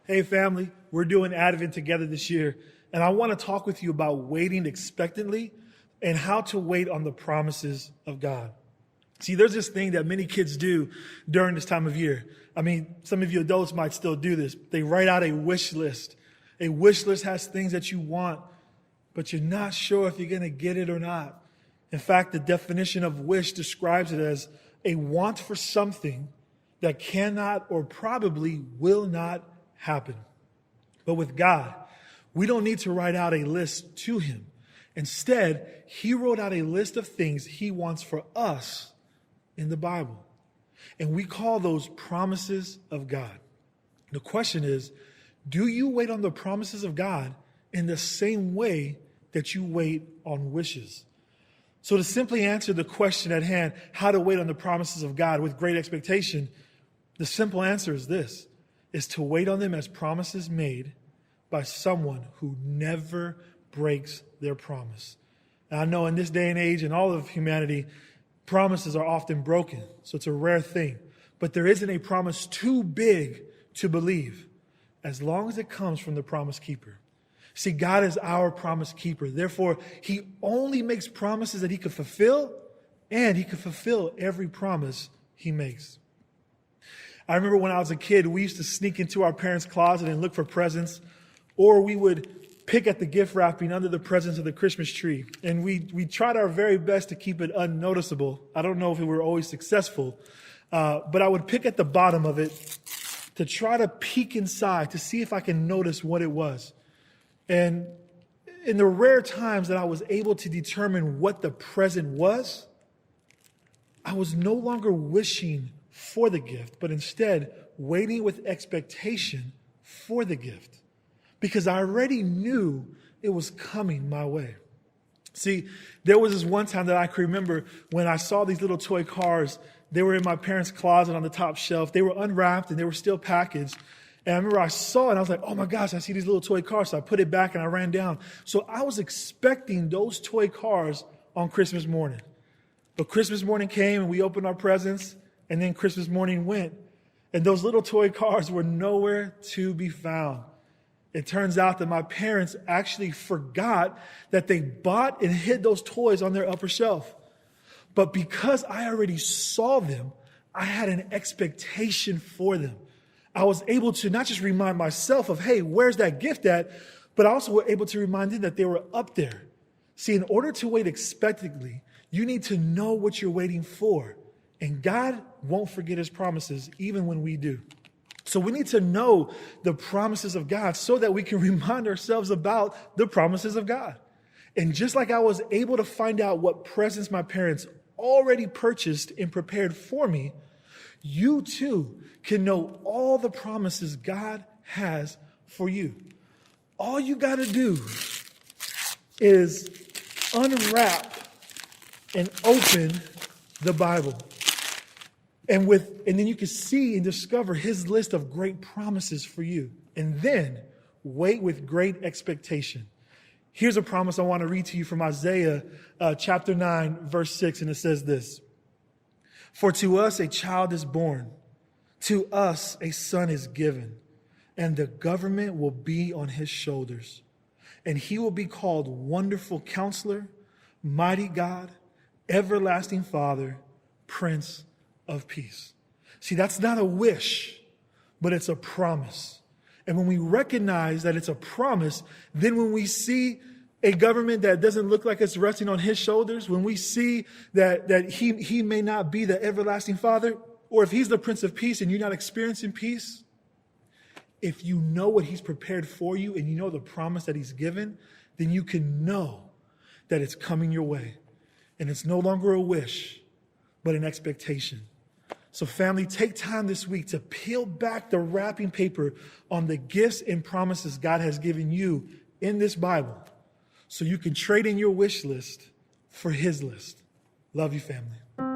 Hey family, we're doing Advent together this year, and I want to talk with you about waiting expectantly and how to wait on the promises of God. See, there's this thing that many kids do during this time of year. I mean, some of you adults might still do this. They write out a wish list. A wish list has things that you want, but you're not sure if you're going to get it or not. In fact, the definition of wish describes it as a want for something that cannot or probably will not happen. But with God, we don't need to write out a list to him. Instead, he wrote out a list of things he wants for us in the Bible. And we call those promises of God. The question is, do you wait on the promises of God in the same way that you wait on wishes? So to simply answer the question at hand, how to wait on the promises of God with great expectation, the simple answer is this, is to wait on them as promises made by someone who never breaks their promise. And I know in this day and age, in all of humanity, promises are often broken, so it's a rare thing. But there isn't a promise too big to believe, as long as it comes from the promise keeper. See, God is our promise keeper. Therefore, he only makes promises that he could fulfill, and he could fulfill every promise he makes. I remember when I was a kid, we used to sneak into our parents' closet and look for presents, or we would pick at the gift wrapping under the presents of the Christmas tree. And we tried our very best to keep it unnoticeable. I don't know if we were always successful, but I would pick at the bottom of it to try to peek inside to see if I can notice what it was. And in the rare times that I was able to determine what the present was, I was no longer wishing for the gift, but instead waiting with expectation for the gift, because I already knew it was coming my way. See, there was this one time that I can remember when I saw these little toy cars. They were in my parents' closet on the top shelf. They were unwrapped and they were still packaged. And I remember I saw it and I was like, oh my gosh, I see these little toy cars. So I put it back and I ran down. So I was expecting those toy cars on Christmas morning. But Christmas morning came and we opened our presents, and then Christmas morning went, and those little toy cars were nowhere to be found. It turns out that my parents actually forgot that they bought and hid those toys on their upper shelf. But because I already saw them, I had an expectation for them. I was able to not just remind myself of, hey, where's that gift at? But I also was able to remind them that they were up there. See, in order to wait expectantly, you need to know what you're waiting for. And God won't forget his promises, even when we do. So we need to know the promises of God so that we can remind ourselves about the promises of God. And just like I was able to find out what presents my parents already purchased and prepared for me, you too can know all the promises God has for you. All you got to do is unwrap and open the Bible. And then you can see and discover his list of great promises for you. And then wait with great expectation. Here's a promise I want to read to you from Isaiah chapter 9, verse 6. And it says this: For to us a child is born, to us a son is given, and the government will be on his shoulders. And he will be called Wonderful Counselor, Mighty God, Everlasting Father, Prince of Peace. See, that's not a wish, but it's a promise. And when we recognize that it's a promise, then when we see a government that doesn't look like it's resting on his shoulders, when we see that he may not be the everlasting Father, or if he's the Prince of Peace and you're not experiencing peace, if you know what he's prepared for you and you know the promise that he's given, then you can know that it's coming your way. And it's no longer a wish, but an expectation. So family, take time this week to peel back the wrapping paper on the gifts and promises God has given you in this Bible so you can trade in your wish list for his list. Love you, family.